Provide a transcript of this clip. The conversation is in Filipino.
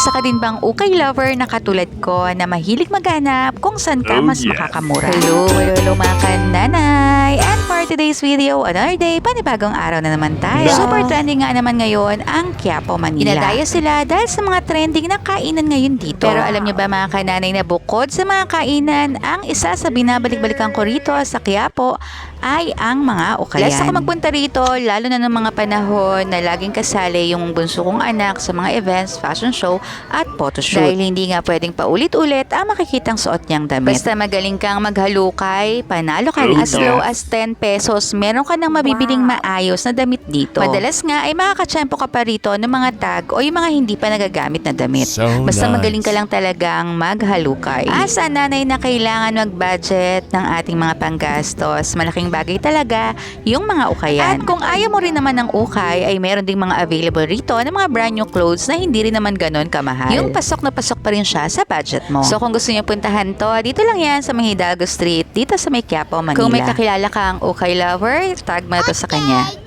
Isa ka din bang ukay lover na katulad ko na mahilig maghanap kung saan ka mas makakamura? Hello mga kananay! And for today's video, another day, panibagong araw na naman tayo. Super trending nga naman ngayon ang Quiapo, Manila. Inadayo sila dahil sa mga trending na kainan ngayon dito. Pero alam niyo ba mga kananay na bukod sa mga kainan, ang isa sa binabalik-balikan ko rito sa Quiapo ay ang mga ukayan. Last ako magpunta rito, lalo na ng mga panahon na laging kasali yung bunso kong anak sa mga events, fashion show at photoshoot. Dahil hindi nga pwedeng paulit-ulit ang makikitang suot niyang damit. Basta magaling kang maghalukay, panalo ka rito. As low as 10 pesos, meron ka nang mabibiling maayos na damit dito. Madalas nga ay makakatsyempo ka pa rito ng mga tag o yung mga hindi pa nagagamit na damit. Basta magaling ka lang talagang maghalukay. Asa nanay na kailangan mag-budget ng ating mga panggastos. Malaking bagay talaga yung mga ukayan. At kung ayaw mo rin naman ng ukay, ay meron ding mga available rito ng mga brand new clothes na hindi rin naman ganon kamahal. Yung pasok na pasok pa rin siya sa budget mo. So kung gusto niyo puntahan to, dito lang yan sa May Hidalgo Street, dito sa May Quiapo, Manila. Kung may kakilala kang ukay lover, tag mo na to sa kanya.